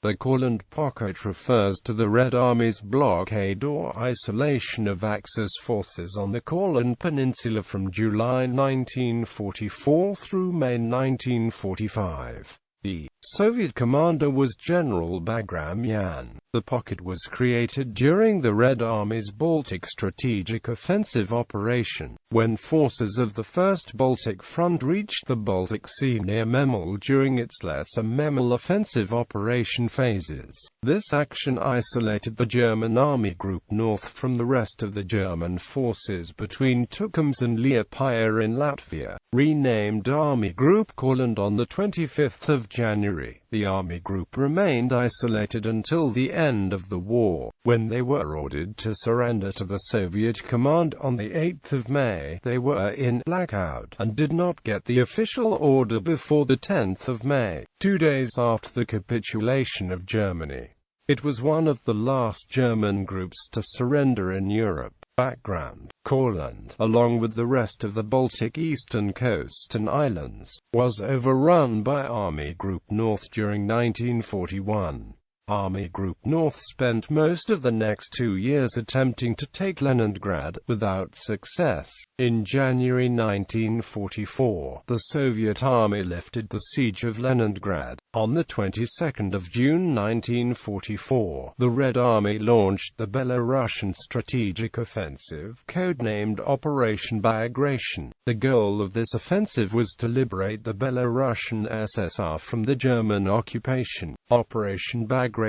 The Courland Pocket refers to the Red Army's blockade or isolation of Axis forces on the Courland Peninsula from July 1944 through May 1945. The Soviet commander was General Bagramyan. The pocket was created during the Red Army's Baltic Strategic Offensive Operation, when forces of the First Baltic Front reached the Baltic Sea near Mammal during its lesser Memel Offensive Operation phases. This action isolated the German Army Group North from the rest of the German forces between Tukums and Liepāja in Latvia. Renamed Army Group Courland on 25 January, the Army Group remained isolated until the end of the war, when they were ordered to surrender to the Soviet command on 8 May. They were in blackout, and did not get the official order before 10 May, 2 days after the capitulation of Germany. It was one of the last German groups to surrender in Europe. Background: Courland, along with the rest of the Baltic eastern coast and islands, was overrun by Army Group North during 1941. Army Group North spent most of the next 2 years attempting to take Leningrad, without success. In January 1944, the Soviet Army lifted the siege of Leningrad. On the 22nd of June 1944, the Red Army launched the Belarusian strategic offensive, codenamed Operation Bagration. The goal of this offensive was to liberate the Belarusian SSR from the German occupation. Operation Bagration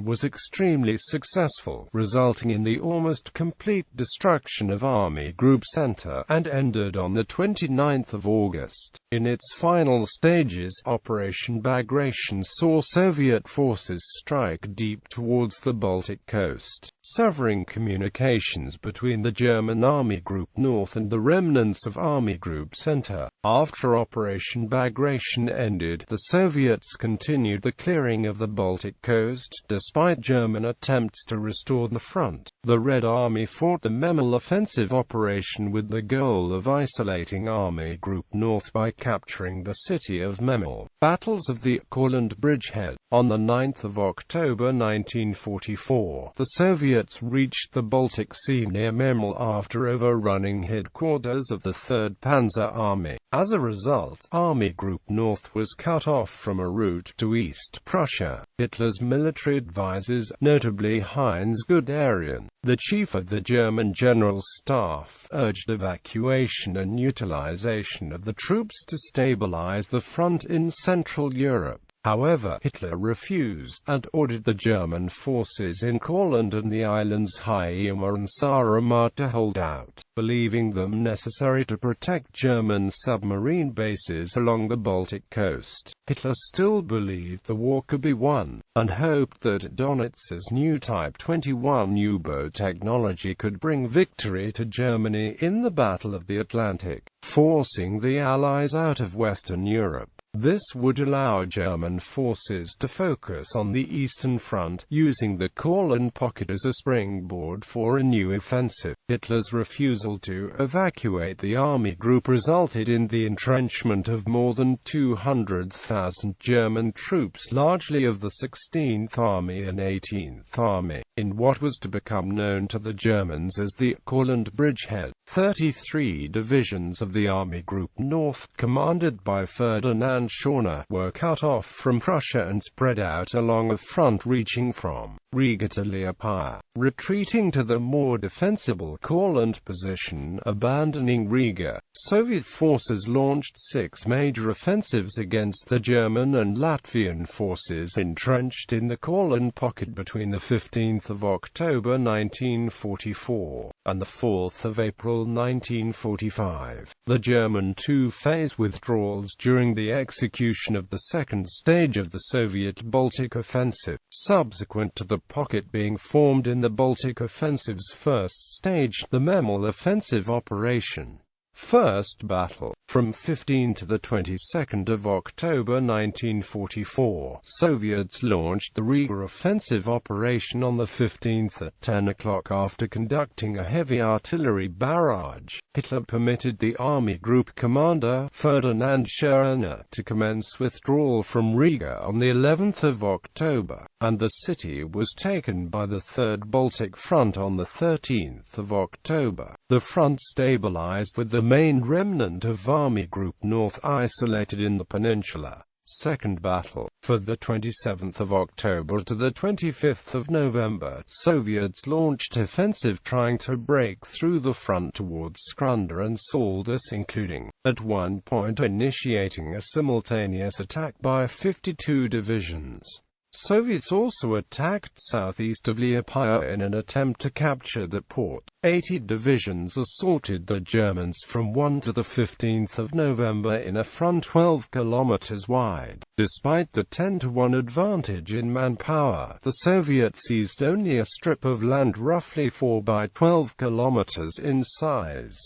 was extremely successful, resulting in the almost complete destruction of Army Group Center, and ended on 29 August. In its final stages, Operation Bagration saw Soviet forces strike deep towards the Baltic coast, severing communications between the German Army Group North and the remnants of Army Group Center. After Operation Bagration ended, the Soviets continued the clearing of the Baltic coast, despite German attempts to restore the front. The Red Army fought the Memel Offensive Operation with the goal of isolating Army Group North by capturing the city of Mammal. Battles of the Courland Bridgehead. On 9 October 1944, the Soviets reached the Baltic Sea near Mammal after overrunning headquarters of the 3rd Panzer Army. As a result, Army Group North was cut off from a route to East Prussia. Hitler's military advisors, notably Heinz Guderian, the chief of the German General Staff, urged evacuation and utilization of the troops to stabilize the front in Central Europe. However, Hitler refused, and ordered the German forces in Courland and the islands Hiiumaa and Saaremaa to hold out, believing them necessary to protect German submarine bases along the Baltic coast. Hitler still believed the war could be won, and hoped that Donitz's new Type 21 U-boat technology could bring victory to Germany in the Battle of the Atlantic, forcing the Allies out of Western Europe. This would allow German forces to focus on the Eastern Front, using the Courland Pocket as a springboard for a new offensive. Hitler's refusal to evacuate the army group resulted in the entrenchment of more than 200,000 German troops, largely of the 16th Army and 18th Army, in what was to become known to the Germans as the Courland Bridgehead. 33 divisions of the Army Group North, commanded by Ferdinand Schorner, were cut off from Prussia and spread out along a front reaching from Riga to Liepāja, retreating to the more defensible Courland position. Abandoning Riga, Soviet forces launched 6 major offensives against the German and Latvian forces entrenched in the Courland Pocket between 15 October 1944 and 4 April 1945. The German two-phase withdrawals during the execution of the second stage of the Soviet Baltic Offensive, subsequent to the pocket being formed in the Baltic Offensive's first stage, the Memel Offensive Operation. First battle. From 15 to the 22nd of October 1944, Soviets launched the Riga Offensive Operation on the 15th at 10 o'clock after conducting a heavy artillery barrage. Hitler permitted the Army Group Commander, Ferdinand Schörner, to commence withdrawal from Riga on the 11th of October, and the city was taken by the Third Baltic Front on the 13th of October. The front stabilized with the main remnant of Army Group North isolated in the peninsula. Second battle. For the 27th of October to the 25th of November, Soviets launched offensive trying to break through the front towards Skrunda and Saldus, including, at one point, initiating a simultaneous attack by 52 divisions. Soviets also attacked southeast of Liepāja in an attempt to capture the port. 80 divisions assaulted the Germans from 1 to the 15th of November in a front 12 kilometers wide. Despite the 10-to-1 advantage in manpower, the Soviets seized only a strip of land roughly 4 by 12 kilometers in size.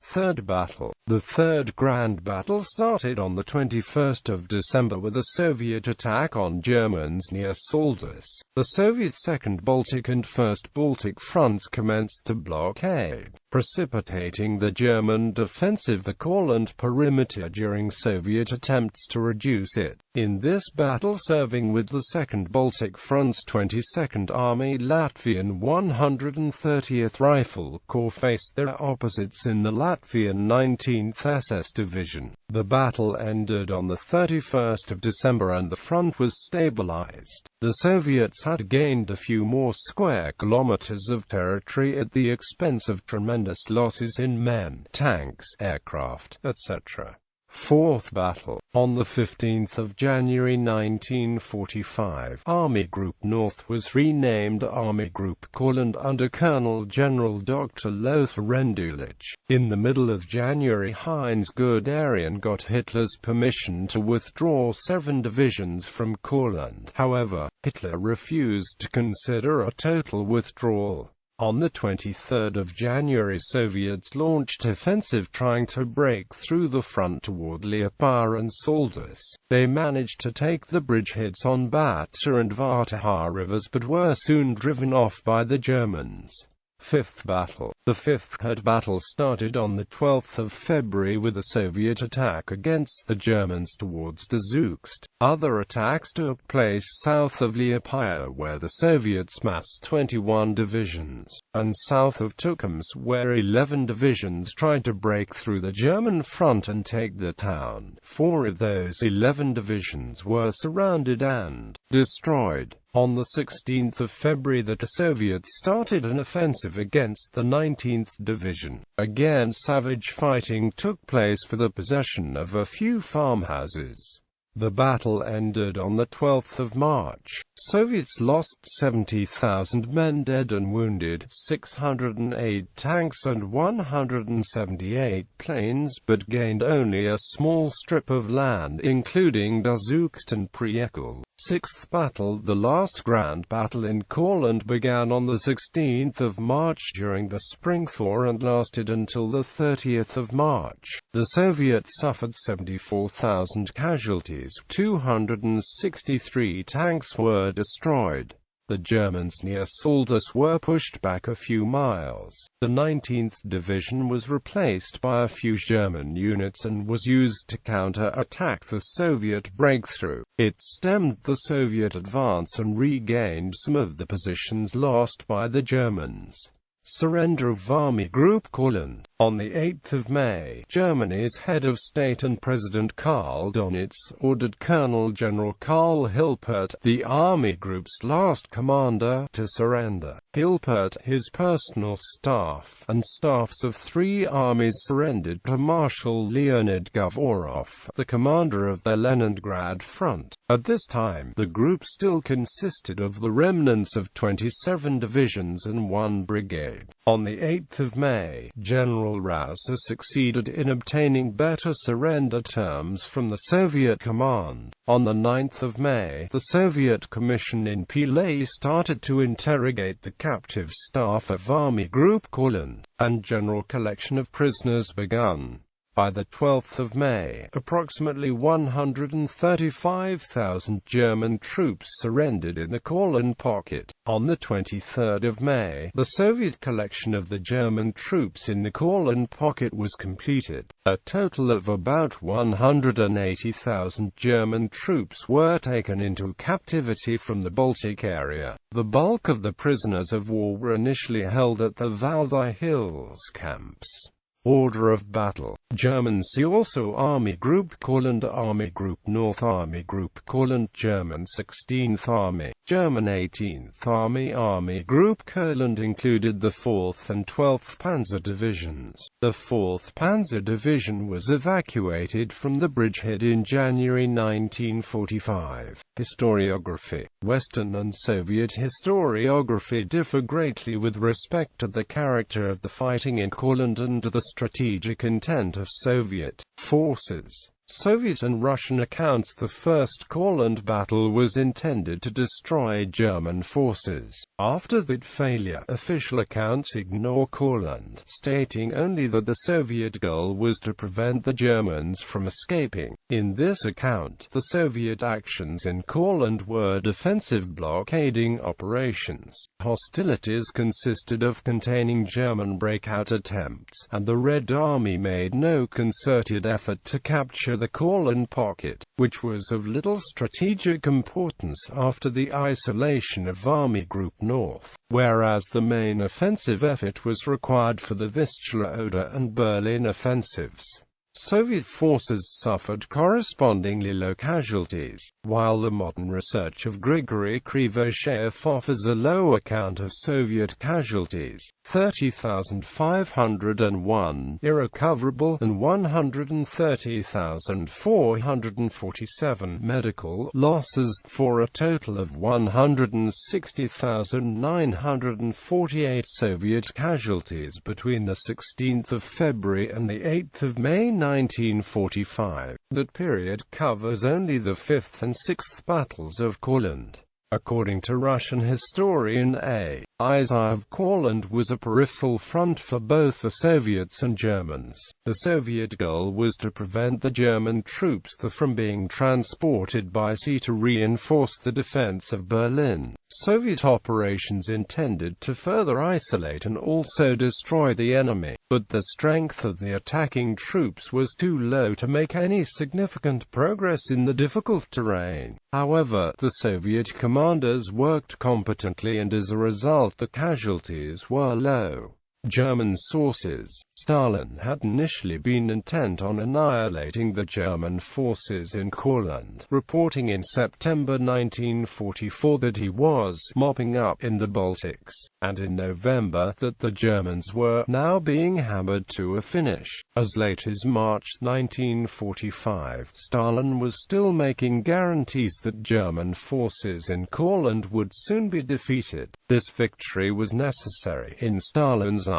Third battle. The Third Grand Battle started on the 21st of December with a Soviet attack on Germans near Saldus. The Soviet Second Baltic and First Baltic fronts commenced a blockade, precipitating the German defensive the Courland perimeter during Soviet attempts to reduce it. In this battle, serving with the Second Baltic Front's 22nd Army, Latvian 130th Rifle Corps faced their opposites in the Latvian 19th SS Division. The battle ended on the 31st of December and the front was stabilized. The Soviets had gained a few more square kilometers of territory at the expense of tremendous losses in men, tanks, aircraft, etc. Fourth battle. On the 15th of January 1945, Army Group North was renamed Army Group Courland under Colonel General Dr. Lothar Rendulic. In the middle of January, Heinz Guderian got Hitler's permission to withdraw 7 divisions from Courland. However, Hitler refused to consider a total withdrawal. On the 23rd of January, Soviets launched offensive trying to break through the front toward Liepāja and Saldus. They managed to take the bridgeheads on Bata and Vataha rivers but were soon driven off by the Germans. Fifth battle. The Fifth Herd battle started on the 12th of February with a Soviet attack against the Germans towards Dzukst. Other attacks took place south of Liepāja where the Soviets massed 21 divisions, and south of Tukums where 11 divisions tried to break through the German front and take the town. 4 of those 11 divisions were surrounded and destroyed. On the 16th of February the Soviets started an offensive against the 19th Division. Again savage fighting took place for the possession of a few farmhouses. The battle ended on the 12th of March. Soviets lost 70,000 men dead and wounded, 608 tanks and 178 planes, but gained only a small strip of land including Dzukst and Priekal. Sixth battle. The last grand battle in Courland began on the 16th of March during the spring thaw and lasted until the 30th of March. The Soviets suffered 74,000 casualties, 263 tanks were destroyed. The Germans near Saldus were pushed back a few miles. The 19th Division was replaced by a few German units and was used to counter-attack the Soviet breakthrough. It stemmed the Soviet advance and regained some of the positions lost by the Germans. Surrender of Army Group Courland. On the 8th of May, Germany's head of state and President Karl Donitz ordered Colonel General Karl Hilpert, the Army Group's last commander, to surrender. Hilpert, his personal staff, and staffs of 3 armies surrendered to Marshal Leonid Govorov, the commander of the Leningrad Front. At this time, the group still consisted of the remnants of 27 divisions and 1 brigade. On the 8th of May, General Rauser succeeded in obtaining better surrender terms from the Soviet command. On the 9th of May, the Soviet Commission in Pillay started to interrogate the captive staff of Army Group Courland, and general collection of prisoners begun. By the 12th of May, approximately 135,000 German troops surrendered in the Courland Pocket. On the 23rd of May, the Soviet collection of the German troops in the Courland Pocket was completed. A total of about 180,000 German troops were taken into captivity from the Baltic area. The bulk of the prisoners of war were initially held at the Valdai Hills camps. Order of battle. German Sea also Army Group Courland, Army Group North, Army Group Courland, German 16th Army, German 18th Army. Army Group Courland included the 4th and 12th Panzer Divisions. The 4th Panzer Division was evacuated from the bridgehead in January 1945. Historiography. Western and Soviet historiography differ greatly with respect to the character of the fighting in Courland and the strategic intent of Soviet forces. Soviet and Russian accounts. The First Courland battle was intended to destroy German forces. After that failure, official accounts ignore Courland, stating only that the Soviet goal was to prevent the Germans from escaping. In this account, the Soviet actions in Courland were defensive blockading operations. Hostilities consisted of containing German breakout attempts, and the Red Army made no concerted effort to capture the Courland Pocket, which was of little strategic importance after the isolation of Army Group North, whereas the main offensive effort was required for the Vistula Oder and Berlin offensives. Soviet forces suffered correspondingly low casualties, while the modern research of Grigory Krivosheyev offers a low account of Soviet casualties: 30,501 irrecoverable and 130,447 medical losses, for a total of 160,948 Soviet casualties between the 16th of February and the 8th of May 1945. That period covers only the 5th and 6th battles of Courland. According to Russian historian A. Isayev, Courland was a peripheral front for both the Soviets and Germans. The Soviet goal was to prevent the German troops from being transported by sea to reinforce the defense of Berlin. Soviet operations intended to further isolate and also destroy the enemy, but the strength of the attacking troops was too low to make any significant progress in the difficult terrain. However, the Soviet commanders worked competently, and as a result the casualties were low. German sources. Stalin had initially been intent on annihilating the German forces in Courland, reporting in September 1944 that he was mopping up in the Baltics, and in November that the Germans were now being hammered to a finish. As late as March 1945, Stalin was still making guarantees that German forces in Courland would soon be defeated. This victory was necessary, in Stalin's eyes,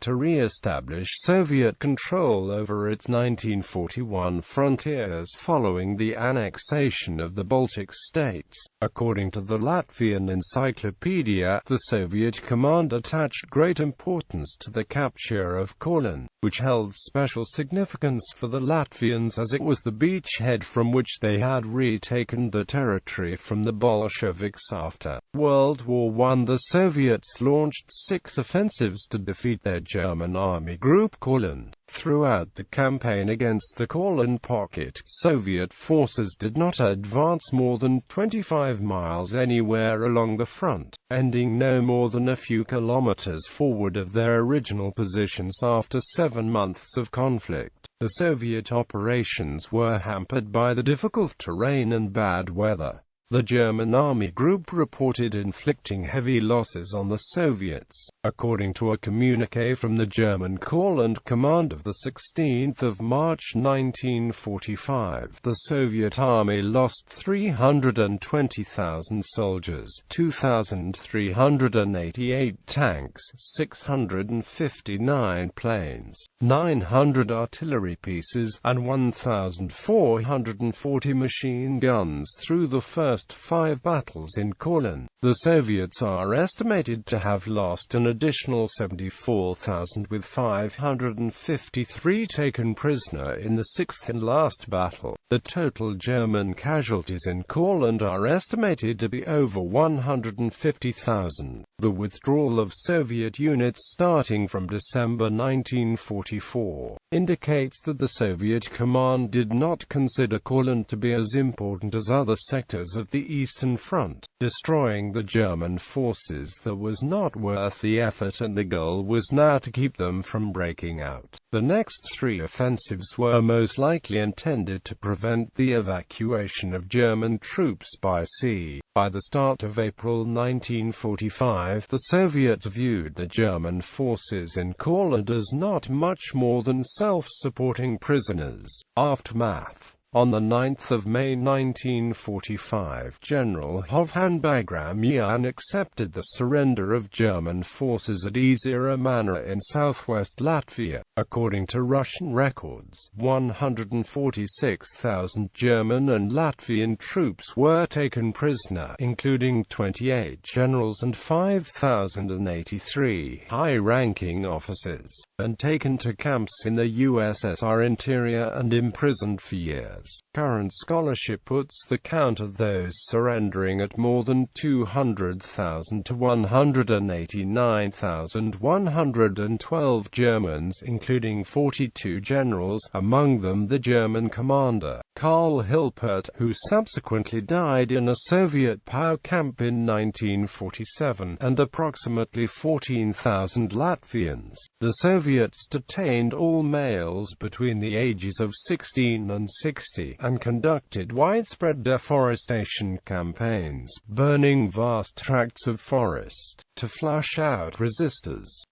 to re-establish Soviet control over its 1941 frontiers following the annexation of the Baltic states. According to the Latvian encyclopedia, the Soviet command attached great importance to the capture of Courland, which held special significance for the Latvians as it was the beachhead from which they had retaken the territory from the Bolsheviks. After World War I, the Soviets launched 6 offensives to defeat their German Army Group Courland. Throughout the campaign against the Courland Pocket, Soviet forces did not advance more than 25 miles anywhere along the front, ending no more than a few kilometers forward of their original positions after 7 months of conflict. The Soviet operations were hampered by the difficult terrain and bad weather. The German Army Group reported inflicting heavy losses on the Soviets. According to a communiqué from the German Courland Command of 16 March 1945, the Soviet Army lost 320,000 soldiers, 2,388 tanks, 659 planes, 900 artillery pieces, and 1,440 machine guns through the first 5 battles in Courland. The Soviets are estimated to have lost an additional 74,000, with 553 taken prisoner in the 6th and last battle. The total German casualties in Courland are estimated to be over 150,000. The withdrawal of Soviet units starting from December 1944 indicates that the Soviet command did not consider Courland to be as important as other sectors of the Eastern Front. Destroying the German forces that was not worth the effort, and the goal was now to keep them from breaking out. The next 3 offensives were most likely intended to prevent the evacuation of German troops by sea. By the start of April 1945, the Soviets viewed the German forces in Courland as not much more than self-supporting prisoners. Aftermath. On 9 May 1945, General Bagramyan accepted the surrender of German forces at Izira in southwest Latvia. According to Russian records, 146,000 German and Latvian troops were taken prisoner, including 28 generals and 5,083 high-ranking officers, and taken to camps in the USSR interior and imprisoned for years. Current scholarship puts the count of those surrendering at more than 200,000 to 189,112 Germans, including 42 generals, among them the German commander, Karl Hilpert, who subsequently died in a Soviet POW camp in 1947, and approximately 14,000 Latvians. The Soviets detained all males between the ages of 16 and 60, and conducted widespread deforestation campaigns, burning vast tracts of forest to flush out resistors.